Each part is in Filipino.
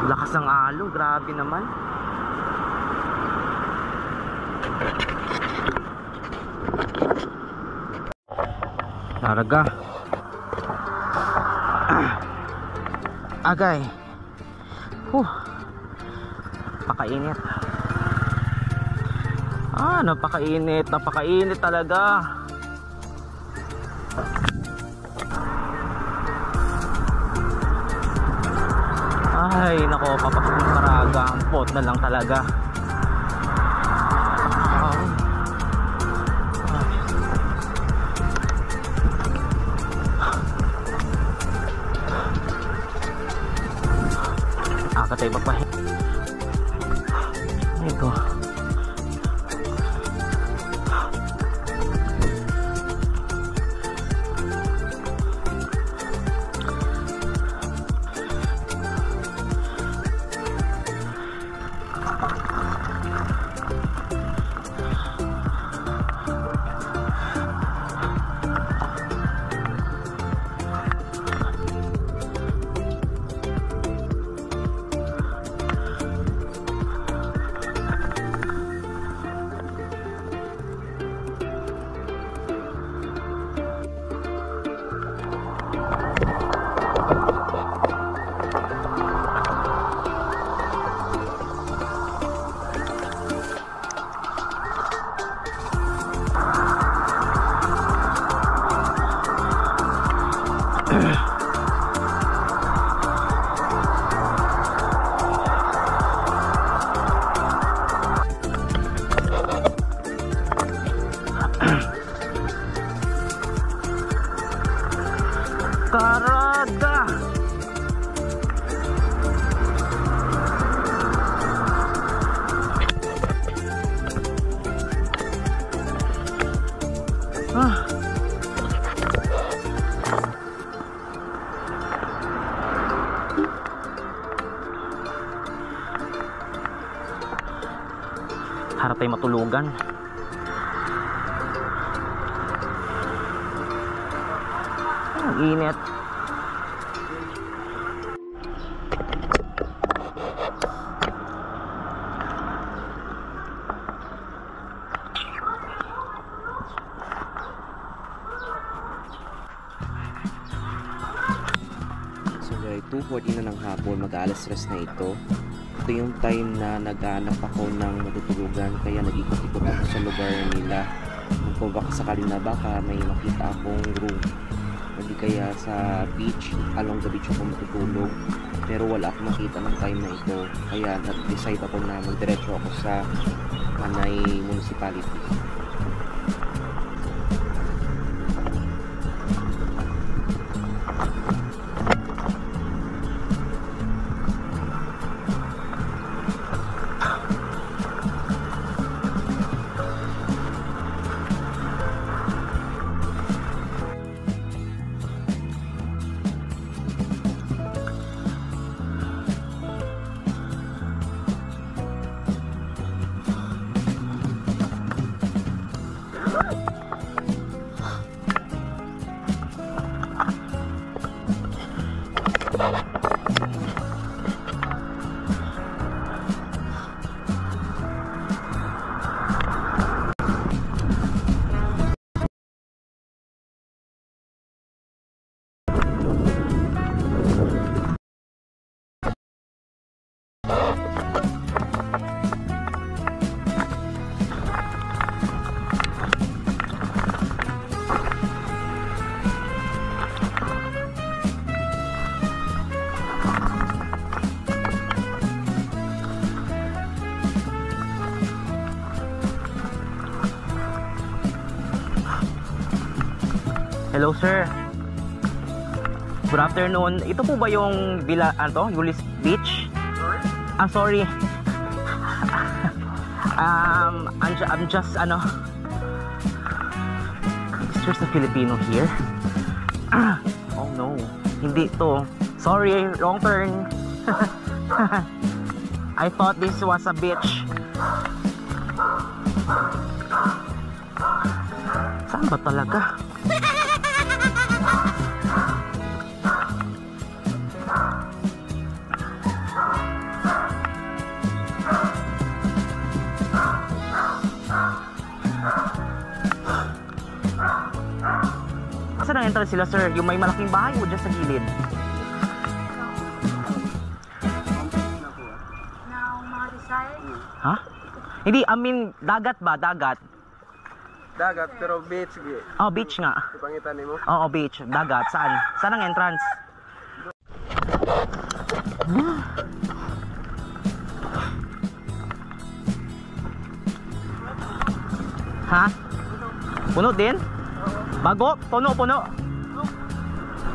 Lakas ng alon, grabe naman. Larga. Agay. Napakainit. Napakainit talaga. Ay, nako, papasok ng Caraga. Ang pot na lang talaga. Tayo magpahinga. Ito. Caraga. Harap tayo matulugan. Ang init. So guys, 2:40 na ng hapon, mag-alas stress na ito. Ito yung time na naghahanap ako ng matutulugan, kaya nag-ikot-ikot ako sa lugar nila. Kung baka sakali na baka may makita akong room, hindi kaya sa beach, along the beach ako matutulog, pero wala akong makita ng time na ito, kaya nag-decide ako na magdiretso ako sa Panay Municipality. Hello sir. Good afternoon. Ito po ba yung Villa Yulis Beach? Sorry. I'm just is there a Filipino here? Oh no. Hindi to. Sorry, wrong turn. I thought this was a beach. Saan ba talaga? Asa ang entrance sila, sir? Yung may malaking bahay o dyan sa gilid? Ha? Hindi, I mean, dagat ba? Dagat? Dagat, pero beach. Oh, beach nga. Ipangitan mo? Oo, beach. Dagat. Saan? Saan ang entrance? Ha? Puno din? Bago? Puno.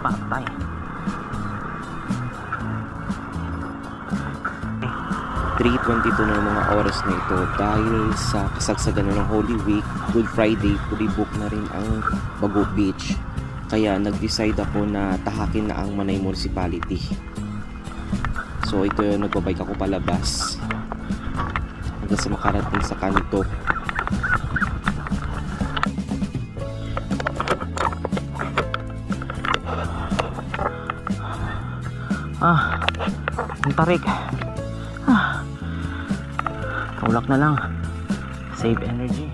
Patay. 3:22 na ng mga oras na ito dahil sa kasagsagan ng Holy Week, Good Friday, fully book na rin ang Bago Beach. Kaya nag-decide ako na tahakin na ang Manay Municipality. So ito yung nagbabike ako palabas hanggang sa makarating sa kanto. Ang tarik. Kaulak na lang. Save energy.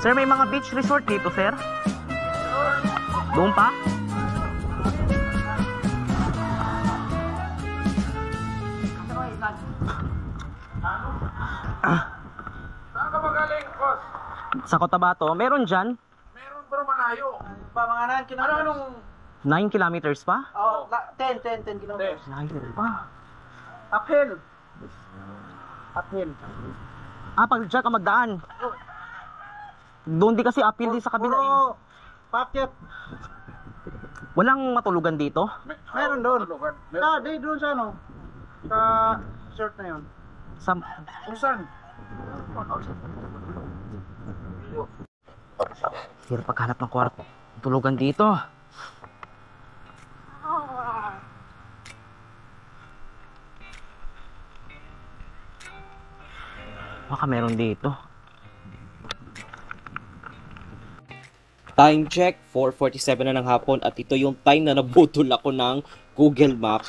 Sir, may mga beach resort dito, sir? Doon pa? Saan ka magaling, boss? Sa Cotabato, meron dyan? Meron pero malayo. Pa mga 9 kilometers. Anong 9 kilometers pa? Oh, 10 kilometers. Layo pa. Uphill. Uphill. Pag dyan ka magdaan. Doon di kasi uphill din sa kabila eh. Puro packet. Walang matulugan dito? Meron doon. Meron. Di doon sa ano. Sa shirt na yun. Sa... Usan? Sir, paghanap ng kwarto. Tulugan dito. Baka meron dito. Time check, 4:47 na ng hapon at ito yung time na nabutol ako ng Google Map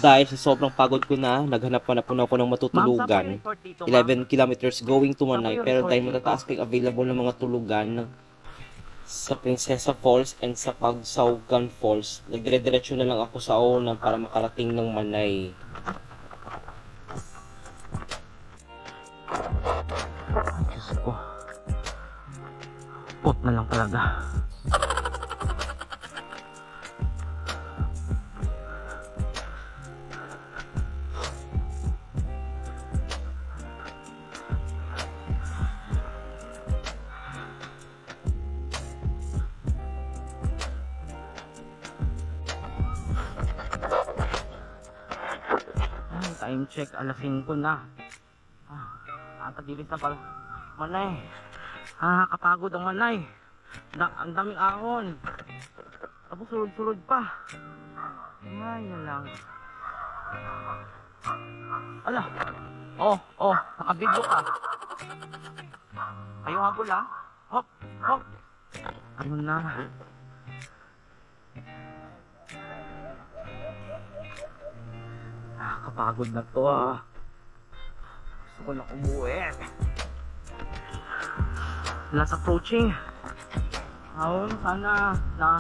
dahil sa sobrang pagod ko na, naghanap pa na po ako ng matutulugan. 11 kilometers going to Manay, pero dahil matataas kayong available ng mga tulugan sa Princesa Falls and sa Pagsaugan Falls, nagdire-diretso na lang ako sa una para makarating ng Manay. Ay, Diyos ko. Pot na lang talaga. Time check, alas 5 na. Ata dilis na pala. Manay. Kapagod ang manay. Ang daming ahon. Tapos sulod-sulod pa. Ay, yan lang. Ala. Nakabidyo ka. Ayaw habol ha. Hop. Ano na. Kapagod na to Gusto ko na umuwi. Last approaching. Sana na.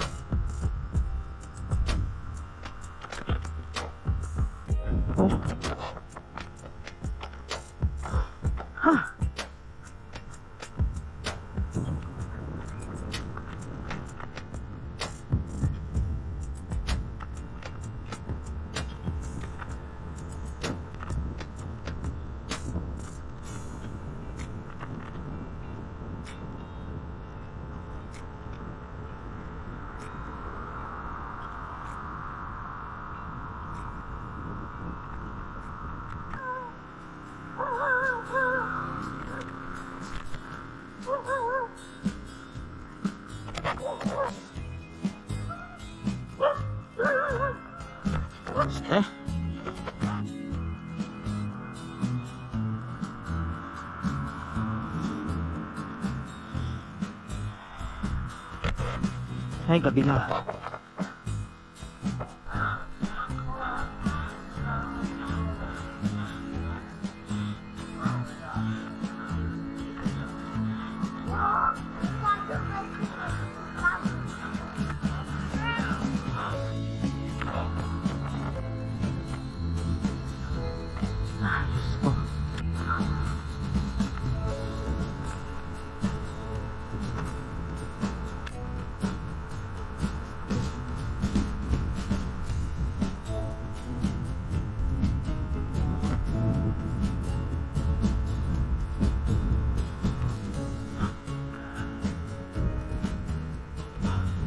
Ay, gabi na.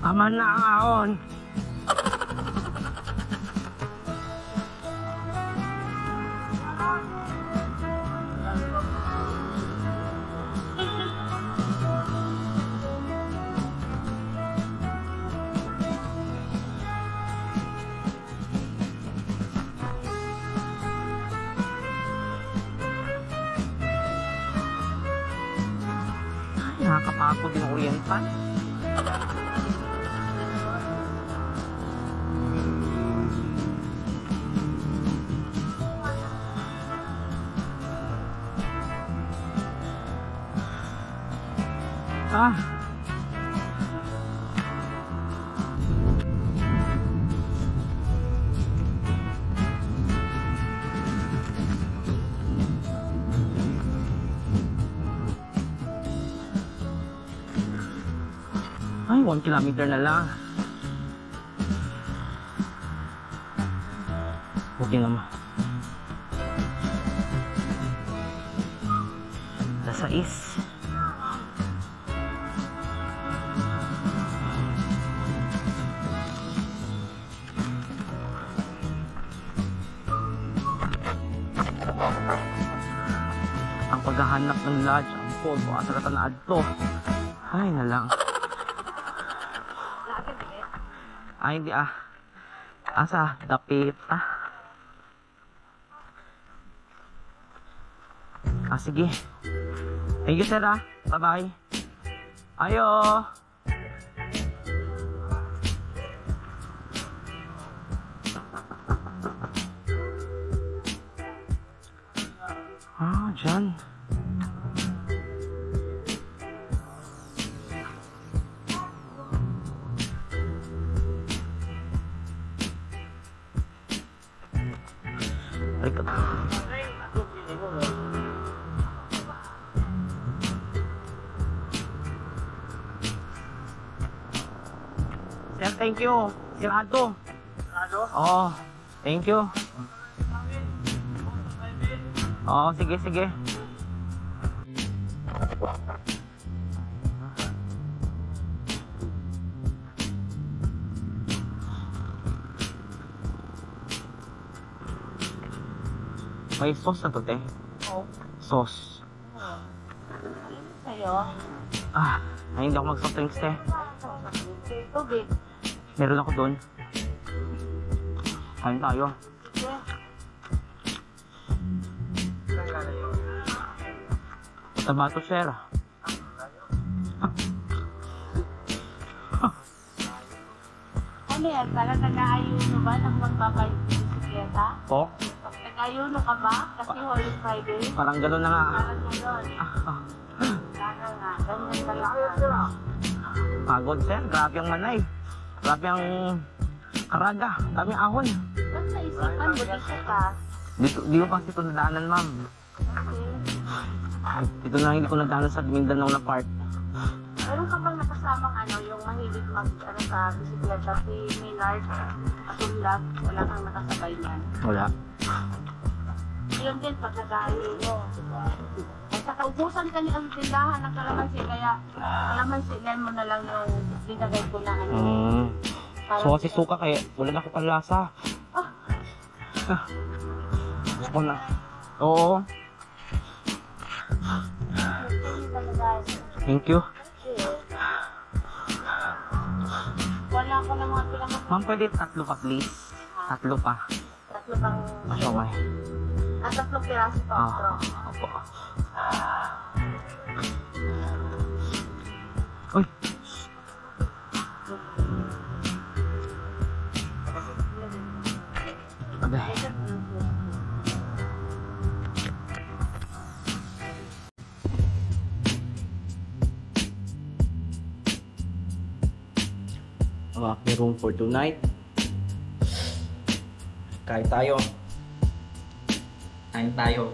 Tama na ang ahon. Nakakapagod yung oriental. Ay, 1 kilometer na lang. Okay naman. Nasa is. Ang paghahanap ng lodge, ang phone ko, asaratan na adto. Ay, na lang. Ay, hindi asa, dapit sige. Thank you, sir bye-bye. Ayo. Dyan. Sir, thank you. Sir Aldo. Oh, thank you. Oh, sige. May sauce na to, te. Oh. Sauce. Sa'yo? Ay, hindi ako mag-soft drinks, te. Tubig. Meron ako doon. Kain tayo. Sige. Tabato, sir. Ano yan? Parang nag-aayuno ba ng magbabisikleta? Po? Nag-aayuno ka ba? Kasi Holy Friday. Parang gano'n na nga. Parang gano'n. Parang nga. Ganyan talaga. Pagod, sir. Grabe ang manay. Grabe ang karaga. Daming ahon. Ba't naisipan mo dito ka? Di ko kasi ito nadaanan, ma'am. Ito na hindi ko nadaanan sa Mindanao na part. Meron ka bang nakasamang yung mahilig sa bisikleta si Millard? Katulad, wala kang nakasabay niyan. Wala. Yun din, pag nag-aayuno. At saka ubusan ka ni ang tindahan ng kalamansi, kaya kalamansi, lemon na lang yung dinagay ko na So kasi suka kaya wala na ko panlasa. Gusto ko na. Oo. Thank you. Wala ko ng mga pinaka... Ma'am, pwede 3 pa please. 3 pa. 3 pang... Masumay. At 3 piraso pa. Opo. Uy. Aday. May room for tonight. Kain tayo. Kain tayo.